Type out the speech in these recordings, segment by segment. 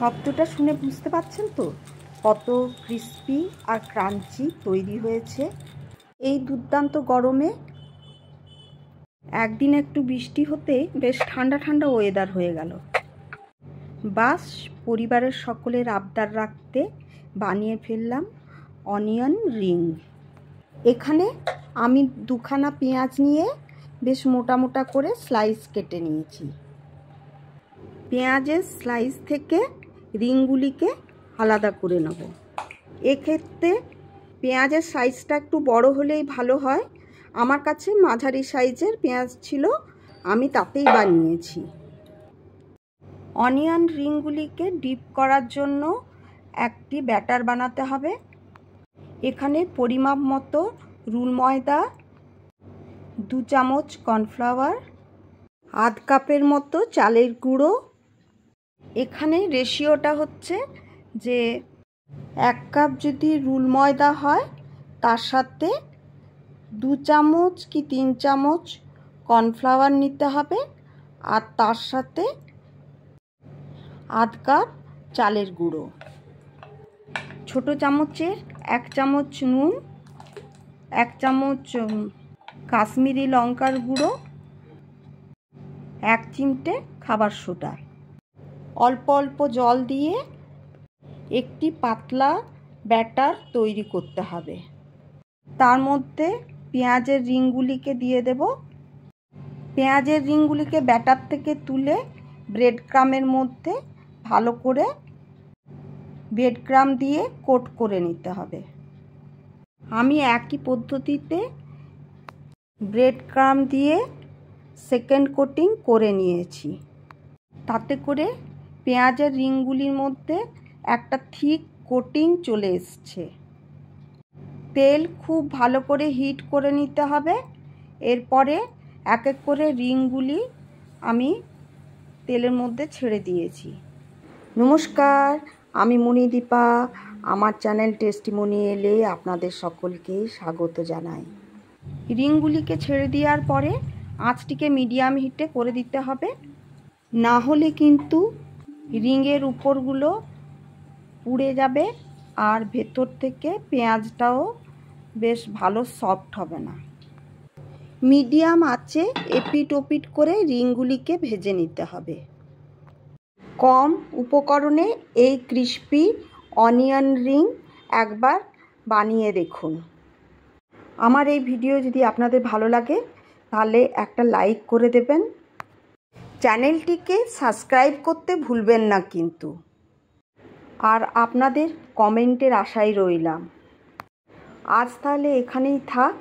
শব্দটা শুনে বুঝতে পারছেন তো কত ক্রিস্পি আর ক্রাঞ্চি তৈরি হয়েছে। এই দুর্দান্ত গরমে একদিন একটু বৃষ্টি হতে বেশ ঠান্ডা ঠান্ডা ওয়েদার হয়ে গেল। বাস পরিবারের সকলের আবদার রাখতে বানিয়ে ফেললাম অনিয়ন রিং। এখানে আমি দুখানা পেঁয়াজ নিয়ে বেশ মোটা মোটা করে স্লাইস কেটে নিয়েছি। পেঁয়াজের স্লাইস থেকে রিংগুলিকে আলাদা করে নেব। এক্ষেত্রে পেঁয়াজের সাইজটা একটু বড় হলেই ভালো হয়। আমার কাছে মাঝারি সাইজের পেঁয়াজ ছিল, আমি তাতেই বানিয়েছি। অনিয়ন রিংগুলিকে ডিপ করার জন্য একটি ব্যাটার বানাতে হবে। এখানে পরিমাপ মতো রুল ময়দা, 2 চামচ কর্নফ্লাওয়ার, আধ কাপের মতো চালের গুঁড়ো। এখানে রেশিওটা হচ্ছে যে 1 কাপ যদি রুল ময়দা হয় তার সাথে 2 চামচ কি 3 চামচ কর্নফ্লাওয়ার নিতে হবে, আর তার সাথে আধ কাপ চালের গুঁড়ো। ছোট চামচের 1 চামচ নুন, 1 চামচ কাশ্মীরি লঙ্কার গুঁড়ো, 1 চিমটে খাবার সোডা। অল্প অল্প জল দিয়ে একটি পাতলা ব্যাটার তৈরি করতে হবে। তার মধ্যে পেঁয়াজের রিংগুলিকে দিয়ে দেব। পেঁয়াজের রিংগুলিকে ব্যাটার থেকে তুলে ব্রেড ক্রামের মধ্যে ভালো করে ব্রেড ক্রাম দিয়ে কোট করে নিতে হবে। আমি একই পদ্ধতিতে ব্রেড ক্রাম দিয়ে সেকেন্ড কোটিং করে নিয়েছি। তাতে করে পেঁয়াজের রিংগুলির মধ্যে একটা থিক কোটিং চলে এসছে। তেল খুব ভালো করে হিট করে নিতে হবে। এরপরে এক এক করে রিংগুলি আমি তেলের মধ্যে ছেড়ে দিয়েছি। নমস্কার, আমি মণিদীপা। আমার চ্যানেল টেস্টিমোনিয়ালে আপনাদের সকলকে স্বাগত জানাই। রিংগুলিকে ছেড়ে দেওয়ার পরে আঁচটিকে মিডিয়াম হিটে করে দিতে হবে, না হলে কিন্তু রিংয়ের উপরগুলো পুড়ে যাবে আর ভেতর থেকে পেঁয়াজটাও বেশ ভালো সফট হবে না। মিডিয়াম আঁচে এপিট ওপিট করে রিংগুলিকে ভেজে নিতে হবে। কম উপকরণে এই ক্রিস্পি অনিয়ন রিং একবার বানিয়ে দেখুন। আমার এই ভিডিও যদি আপনাদের ভালো লাগে তাহলে একটা লাইক করে দেবেন। চ্যানেলটিকে সাবস্ক্রাইব করতে ভুলবেন না কিন্তু। আর আপনাদের কমেন্টের আশায় রইলাম। আজ তাহলে এখানেই থাক,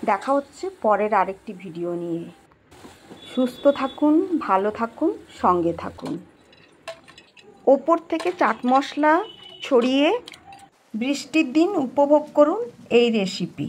দেখা হচ্ছে পরের আরেকটি ভিডিও নিয়ে। সুস্থ থাকুন, ভালো থাকুন, সঙ্গে থাকুন। ওপর থেকে চাট মশলা ছড়িয়ে বৃষ্টির দিন উপভোগ করুন এই রেসিপি।